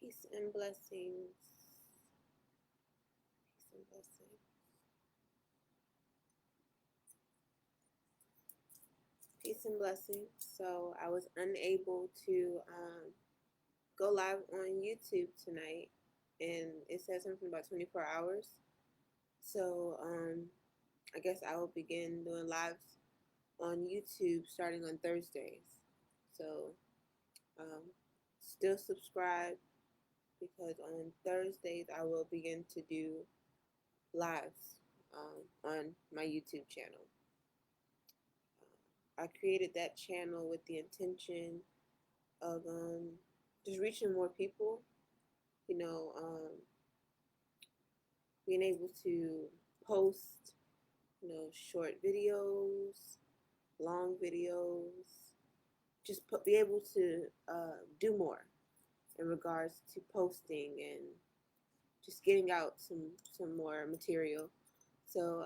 Peace and blessings. Peace and blessings. Peace and blessings. So I was unable to go live on YouTube tonight, and it said something about 24 hours. So I guess I will begin doing lives on YouTube starting on Thursdays. So um, still subscribe because on Thursdays I will begin to do lives on my YouTube channel. I created that channel with the intention of just reaching more people, you know, being able to post, short videos, long videos, just be able to do more in regards to posting and just getting out some more material. So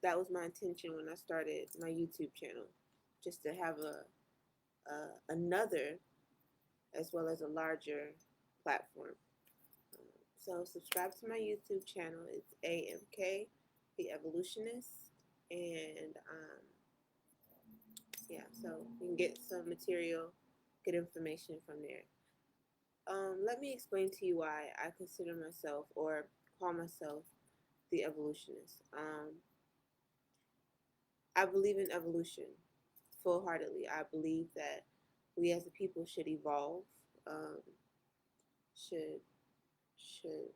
that was my intention when I started my YouTube channel, just to have another as well as a larger platform. So subscribe to my YouTube channel. It's A.MK, the Evolutionist, and yeah, so you can get some material, get information from there. Let me explain to you why I consider myself or call myself the evolutionist. I believe in evolution full heartedly. I believe that we as a people should evolve, um, should should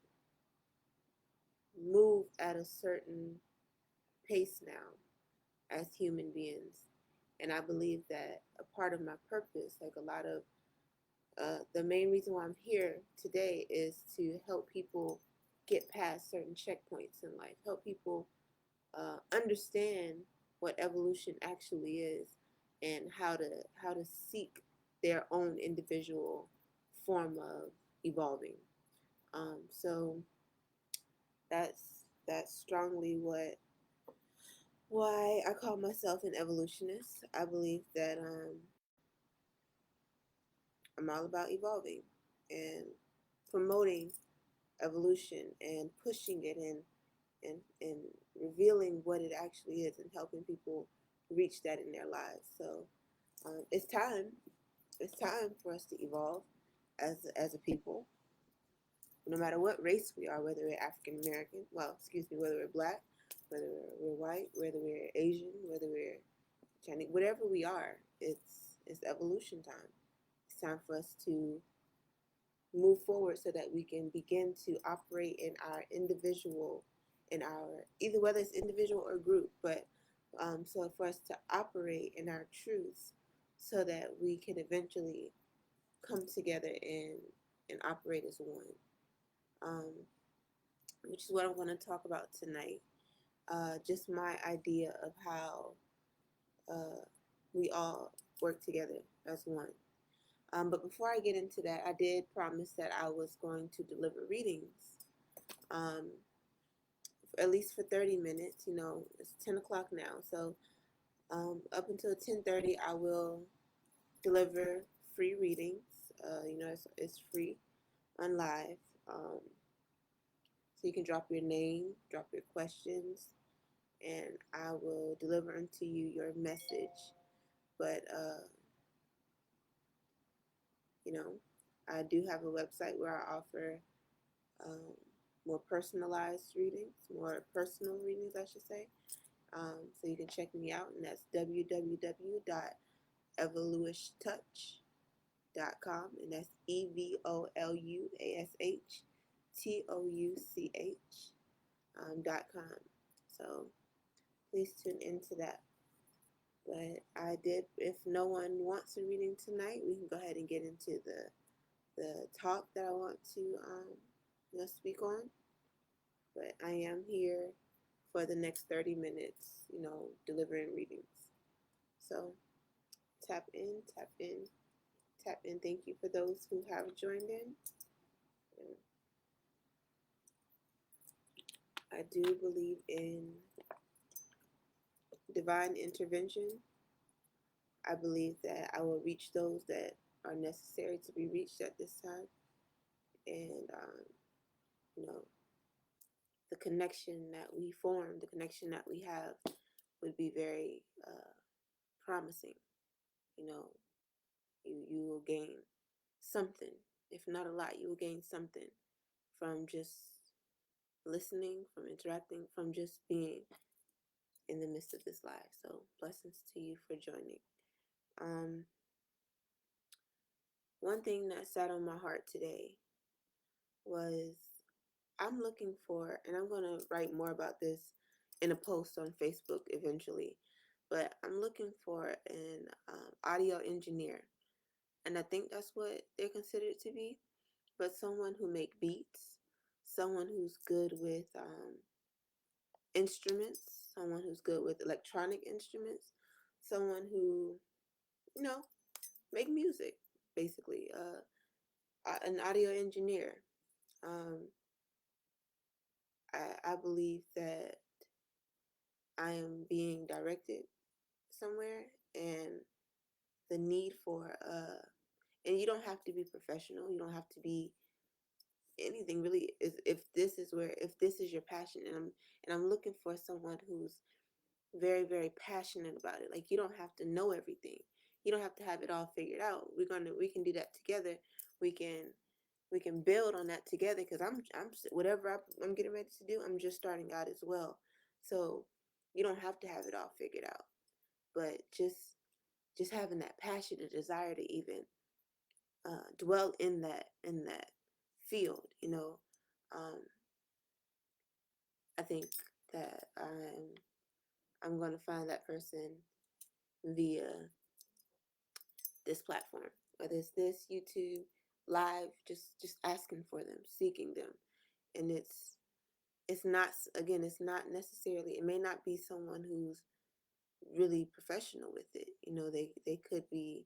move at a certain pace now as human beings. And I believe that a part of my purpose, like a lot of the main reason why I'm here today, is to help people get past certain checkpoints in life, help people understand what evolution actually is and how to seek their own individual form of evolving. So that's strongly why I call myself an evolutionist. I believe that I'm all about evolving and promoting evolution and pushing it and revealing what it actually is and helping people reach that in their lives. So it's time. It's time for us to evolve as a people, no matter what race we are, whether we're African American, well, excuse me, whether we're black, whether we're white, whether we're Asian, whether we're Chinese, whatever we are, it's evolution time. It's time for us to move forward so that we can begin to operate in our individual, in our either whether it's individual or group, but so for us to operate in our truths, so that we can eventually come together and operate as one. Um, which is what I'm going to talk about tonight. Just my idea of how we all work together as one. But before I get into that, I did promise that I was going to deliver readings, um, at least for 30 minutes. It's 10 o'clock now, so up until 10:30, I will deliver free readings. It's free on live, so you can drop your name, drop your questions, and I will deliver unto you your message. But you know, I do have a website where I offer um, more personalized readings, more personal readings, I should say. So you can check me out, and that's www.evoluishtouch.com, and that's EVOLUASHTOUCH .com. So please tune into that. But I did. If no one wants a reading tonight, we can go ahead and get into the talk that I want to speak on. But I am here for the next 30 minutes, delivering readings. So tap in, tap in, tap in. Thank you for those who have joined in. I do believe in divine intervention. I believe that I will reach those that are necessary to be reached at this time. and you know, the connection that we form, the connection that we have, would be very promising. You know, you will gain something, if not a lot. You will gain something from just listening, from interacting, from just being in the midst of this live. So blessings to you for joining. Um, One thing that sat on my heart today was I'm looking for, and I'm going to write more about this in a post on Facebook eventually, but I'm looking for an audio engineer. And I think that's what they're considered to be, but someone who make beats, someone who's good with instruments, someone who's good with electronic instruments, someone who, you know, make music, basically, an audio engineer. Um, I believe that I am being directed somewhere, and the need for and you don't have to be professional. You don't have to be anything really. Is if this is where if this is your passion, and I'm looking for someone who's very very passionate about it. Like you don't have to know everything. You don't have to have it all figured out. We can do that together. We can we can build on that together because I'm whatever I'm getting ready to do. I'm just starting out as well. So you don't have to have it all figured out, but just having that passion, a desire to even dwell in that field. Um, I think that I'm going to find that person via this platform, whether it's this YouTube live, just asking for them, seeking them, and it's not, again, it's not necessarily, it may not be someone who's really professional with it. They could be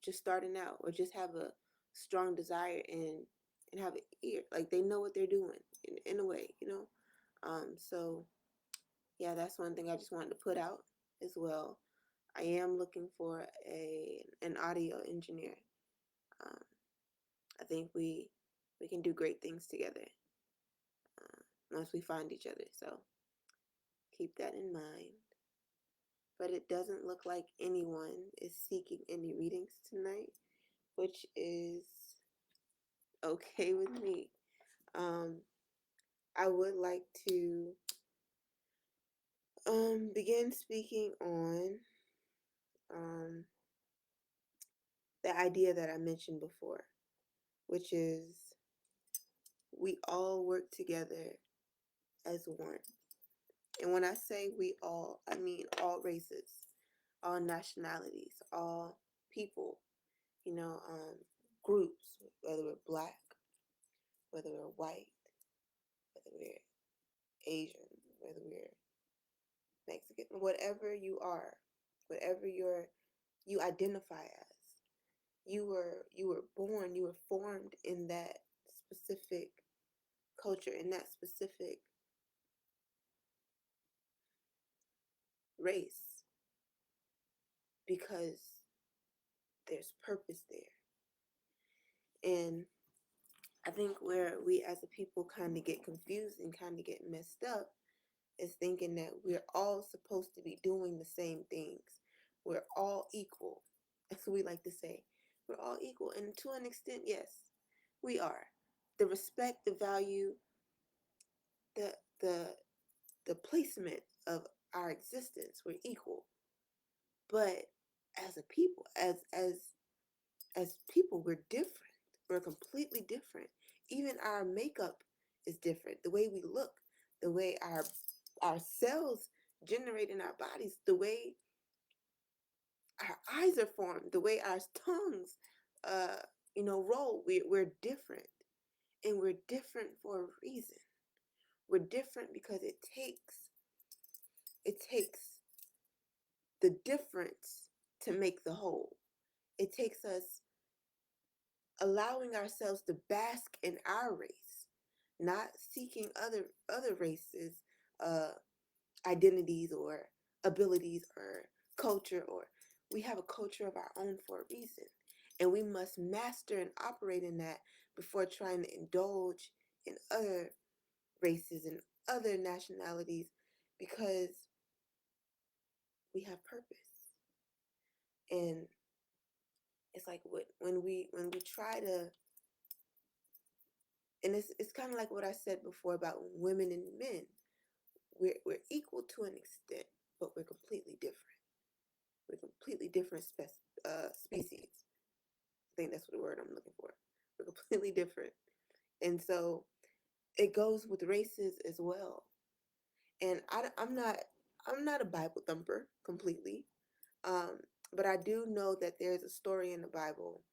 just starting out, or just have a strong desire and have an ear, like they know what they're doing in a way. So yeah, that's one thing I just wanted to put out as well. I am looking for an audio engineer. um, I think we can do great things together once we find each other, so keep that in mind. But it doesn't look like anyone is seeking any readings tonight, which is okay with me. Um, I would like to begin speaking on um, the idea that I mentioned before, which is we all work together as one. And when I say we all, I mean all races, all nationalities, all people, groups, whether we're black, whether we're white, whether we're Asian, whether we're Mexican, whatever you are, whatever you identify as, you were born, you were formed in that specific culture, in that specific race, because there's purpose there. And I think where we as a people kind of get confused and kind of get messed up is thinking that we're all supposed to be doing the same things. We're all equal. That's what we like to say. We're all equal. And to an extent, yes, we are. The respect, the value, the the the placement of our existence, we're equal. But as a people, as people, we're different. We're completely different. Even our makeup is different. The way we look, the way our cells generate in our bodies, the way our eyes are formed, the way our tongues, uh, roll. We're different, and we're different for a reason. We're different because it takes the difference to make the whole. It takes us allowing ourselves to bask in our race, not seeking other races, uh, identities or abilities or culture. Or we have a culture of our own for a reason, And we must master and operate in that before trying to indulge in other races and other nationalities, because we have purpose. And it's like when we try to, and it's kind of like what I said before about women and men. We're equal to an extent, but we're completely different. We're completely different species. I think that's what the word I'm looking for. We're completely different, and so it goes with races as well. And I'm not a Bible thumper completely, um, but I do know that there's a story in the Bible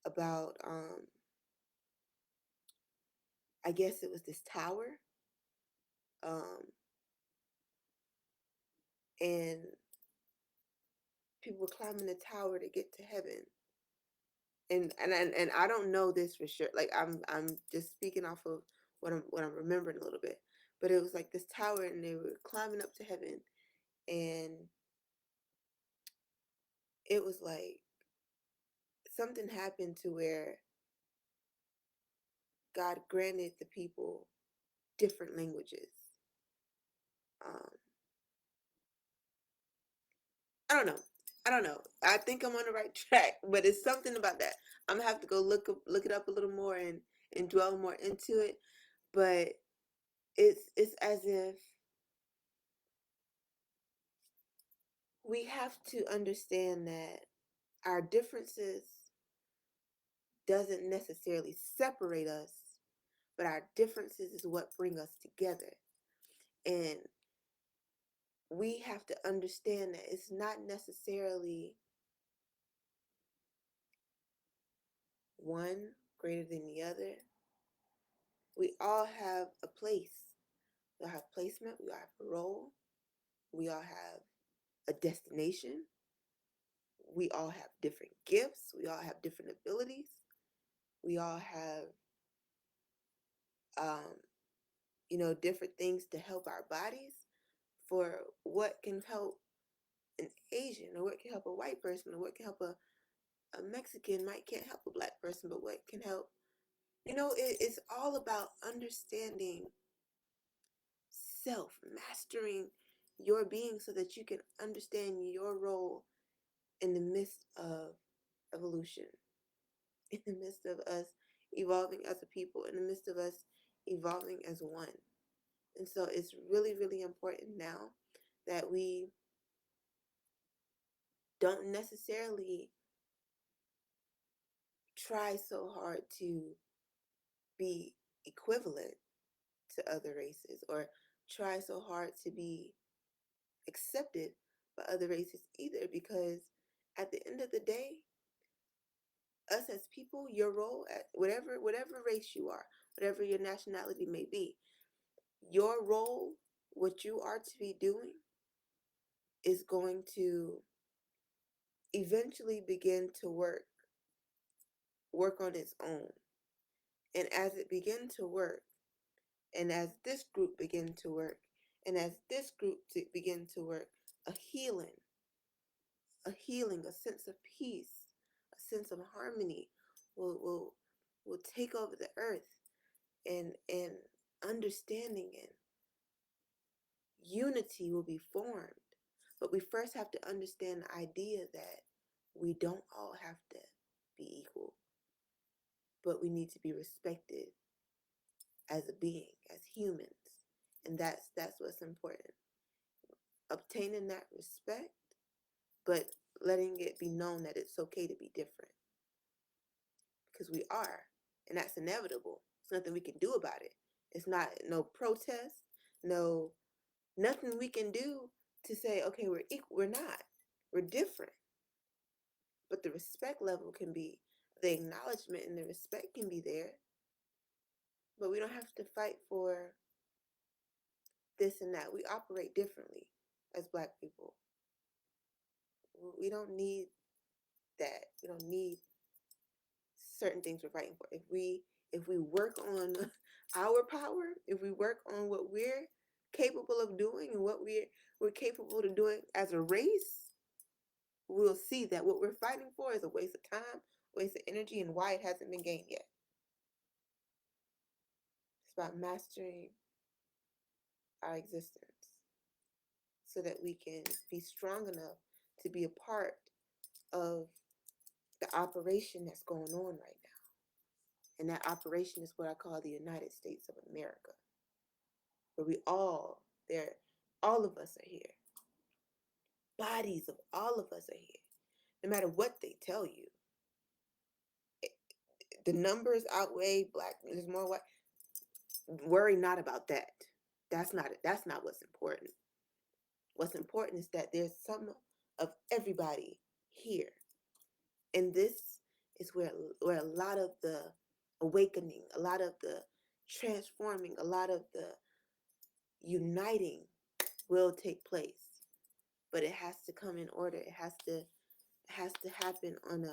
about I guess it was this tower, um, and people were climbing the tower to get to heaven. And I don't know this for sure. Like I'm just speaking off of what I'm remembering a little bit. But it was like this tower, and they were climbing up to heaven, and it was like something happened to where God granted the people different languages. Um, I don't know. I don't know. I think I'm on the right track, but it's something about that. I'm gonna have to go look it up a little more and dwell more into it. But it's as if we have to understand that our differences doesn't necessarily separate us, but our differences is what bring us together. And we have to understand that it's not necessarily one greater than the other. We all have a place. We all have placement. We all have a role. We all have a destination. We all have different gifts. We all have different abilities. We all have, um, different things to help our bodies for what can help an Asian, or what can help a white person, or what can help a Mexican might can't help a black person, but what can help, it's all about understanding self, mastering your being so that you can understand your role in the midst of evolution, in the midst of us evolving as a people, in the midst of us evolving as one. And so it's really, really important now that we don't necessarily try so hard to be equivalent to other races, or try so hard to be accepted by other races either, because at the end of the day, us as people, your role at whatever race you are, whatever your nationality may be, your role, what you are to be doing, is going to eventually begin to work on its own. And as it begin to work, and as this group begin to work, and as this group begin to work, a healing, a sense of peace, a sense of harmony will take over the earth, and understanding and unity will be formed. But we first have to understand the idea that we don't all have to be equal, but we need to be respected as a being, as humans. And that's what's important. Obtaining that respect, but letting it be known that it's okay to be different, because we are, and that's inevitable. There's nothing we can do about it. It's not no protest, no nothing we can do to say, okay, we're equal. We're not. We're different. But the respect level can be, the acknowledgement and the respect can be there. But we don't have to fight for this and that. We operate differently as Black people. We don't need that. We don't need certain things we're fighting for. If we work on our power, if we work on what we're capable of doing and what we're capable of doing as a race, we'll see that what we're fighting for is a waste of time, wasted energy, and why it hasn't been gained yet. It's about mastering our existence so that we can be strong enough to be a part of the operation that's going on right now. And that operation is what I call the United States of America, where we all, there, all of us are here. Bodies of all of us are here. No matter what they tell you, the numbers outweigh black. There's more white. Worry not about that. That's not it. That's not what's important. What's important is that there's some of everybody here, and this is where a lot of the awakening, a lot of the transforming, a lot of the uniting will take place. But it has to come in order. It has to happen on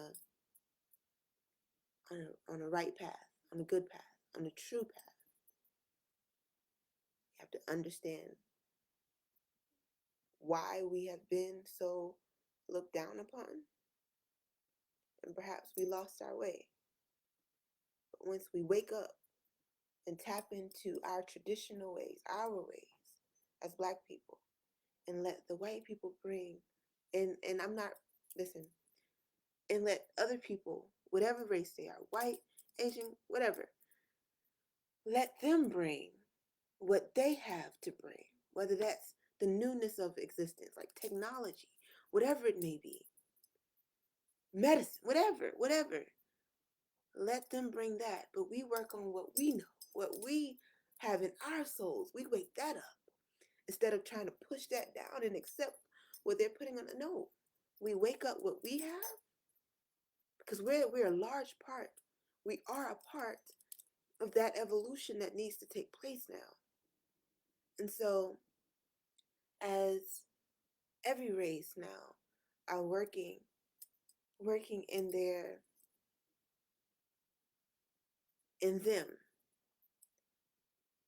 a right path, on a good path, on a true path. You have to understand why we have been so looked down upon, and perhaps we lost our way. But once we wake up and tap into our traditional ways, our ways as black people, and let the white people bring, and I'm not, listen, and let other people, whatever race they are, white, Asian, whatever, let them bring what they have to bring, whether that's the newness of existence, like technology, whatever it may be, medicine, whatever. Let them bring that, but we work on what we know, what we have in our souls. We wake that up instead of trying to push that down and accept what they're putting on. No, we wake up what we have because we're a large part. We are a part of that evolution that needs to take place now. And so, as every race now are working in them,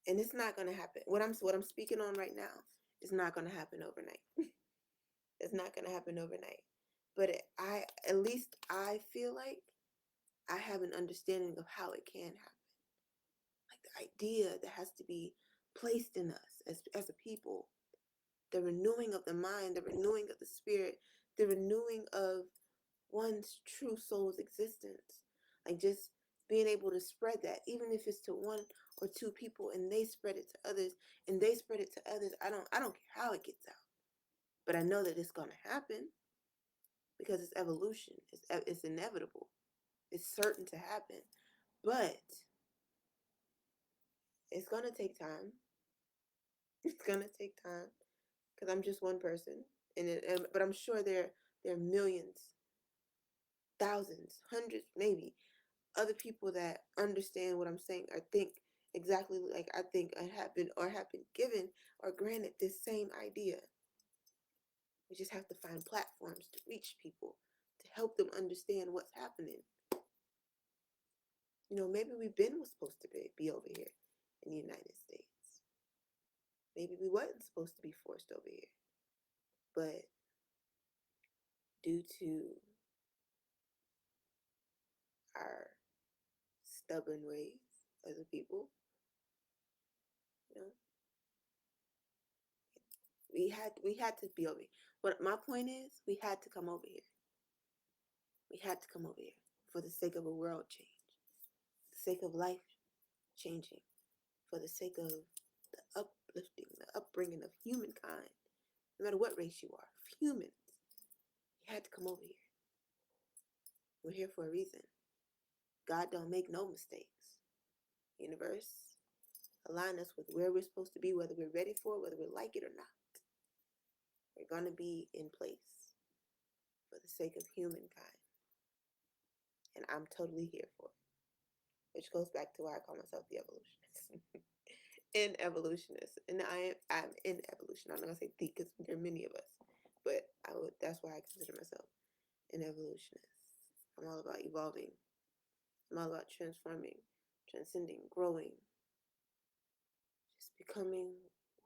and it's not going to happen. What I'm speaking on right now is not going to happen overnight. It's not going to happen overnight. But at least I feel like I have an understanding of how it can happen. Like the idea that has to be placed in us as a people, the renewing of the mind, the renewing of the spirit, the renewing of one's true soul's existence. Like just being able to spread that, even if it's to one or two people and they spread it to others and they spread it to others. I don't care how it gets out. But I know that it's gonna happen because it's evolution. It's inevitable. It's certain to happen. But it's gonna take time. It's gonna take time because I'm just one person, but I'm sure there are millions, thousands, hundreds, maybe other people that understand what I'm saying or think exactly like I think and have been given or granted this same idea. We just have to find platforms to reach people to help them understand what's happening. Maybe we've been was supposed to be over here in the United States. Maybe we wasn't supposed to be forced over here. But due to our stubborn ways as a people, you know, we had to be over here. What my point is, we had to come over here. We had to come over here for the sake of a world change, the sake of life changing, for the sake of the uplifting, the upbringing of humankind, no matter what race you are, humans. You had to come over here. We're here for a reason. God don't make no mistakes. Universe, align us with where we're supposed to be, whether we're ready for it, whether we like it or not. We're going to be in place for the sake of humankind. And I'm totally here for it. Which goes back to why I call myself the evolutionist. An evolutionist. And I'm in evolution. I'm not going to say the because there are many of us. But that's why I consider myself an evolutionist. I'm all about evolving. I'm all about transforming, transcending, growing, just becoming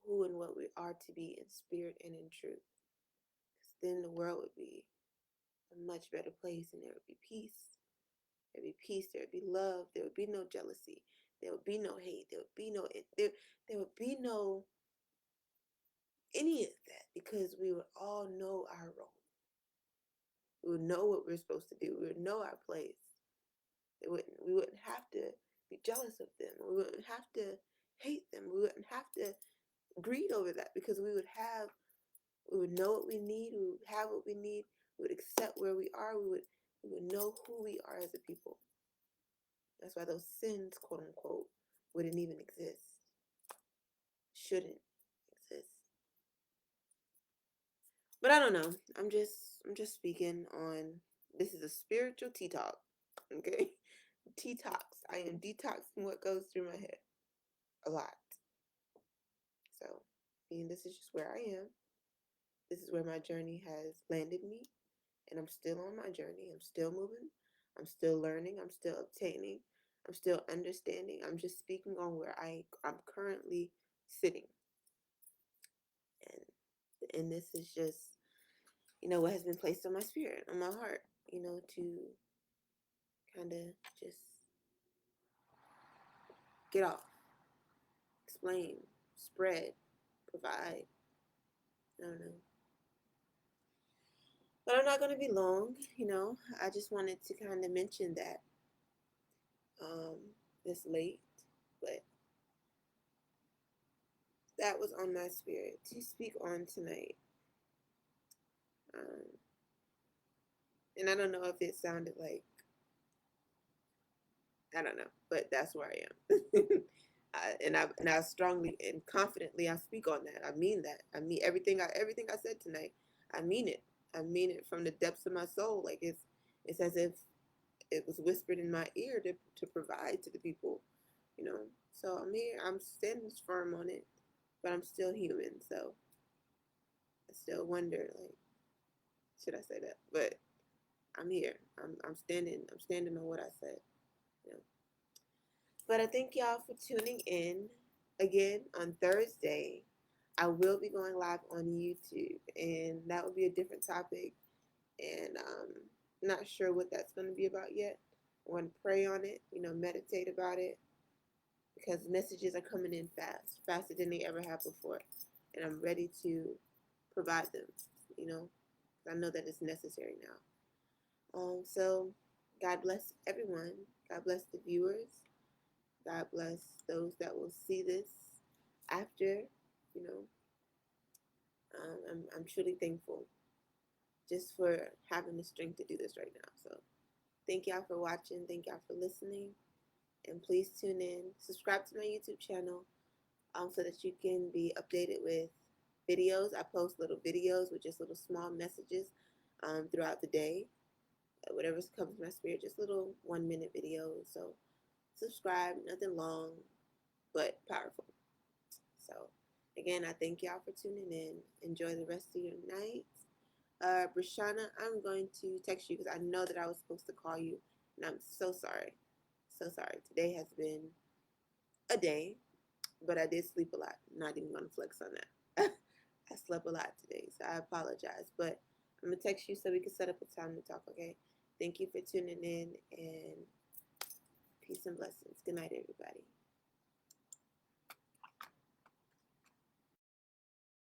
who and what we are to be in spirit and in truth. Because then the world would be a much better place and there would be peace, There'd be peace. There'd be love. There would be no jealousy. There would be no hate. There would be no any of that, because we would all know our role. We would know what we're supposed to do. We would know our place. We wouldn't have to be jealous of them. We wouldn't have to hate them. We wouldn't have to greed over that, because we would know what we need. We would have what we need. We would accept where we are. We would know who we are as a people. That's why those sins, quote unquote, wouldn't even exist. Shouldn't exist. But I don't know. I'm just speaking on, this is a spiritual tea talk. Okay? TeaTalks. I am detoxing what goes through my head. A lot. So, this is just where I am. This is where my journey has landed me. And I'm still on my journey. I'm still moving. I'm still learning. I'm still obtaining. I'm still understanding. I'm just speaking on where I'm currently sitting. And this is just, what has been placed on my spirit, on my heart, to kind of just get off, explain, spread, provide. I don't know. But I'm not going to be long. I just wanted to kind of mention that this late, but that was on my spirit to speak on tonight. Um, and I don't know if it sounded like, I don't know, but that's where I am. And I strongly and confidently I speak on that. I mean that. I mean everything I said tonight. I mean it. I mean it from the depths of my soul. Like it's as if it was whispered in my ear to provide to the people. So I'm here. I'm standing firm on it, but I'm still human. So I still wonder, like, should I say that? But I'm here. I'm standing. I'm standing on what I said. You know. But I thank y'all for tuning in. Again, on Thursday, I will be going live on YouTube, and that will be a different topic. And not sure what that's going to be about yet. I want to pray on it, meditate about it, because messages are coming in fast, faster than they ever have before. And I'm ready to provide them, you know, I know that it's necessary now. So God bless everyone. God bless the viewers. God bless those that will see this after, you know. I'm truly thankful just for having the strength to do this right now. So thank y'all for watching. Thank y'all for listening. And please tune in. Subscribe to my YouTube channel so that you can be updated with videos. I post little videos with just little small messages throughout the day. Whatever comes to my spirit, just little 1-minute videos. So subscribe, nothing long, but powerful. So again, I thank y'all for tuning in. Enjoy the rest of your night. Brishana, I'm going to text you because I know that I was supposed to call you, and I'm so sorry. So sorry. Today has been a day, but I did sleep a lot. I'm not even going to flex on that. I slept a lot today, so I apologize. But I'm going to text you so we can set up a time to talk, okay? Thank you for tuning in, and peace and blessings. Good night, everybody.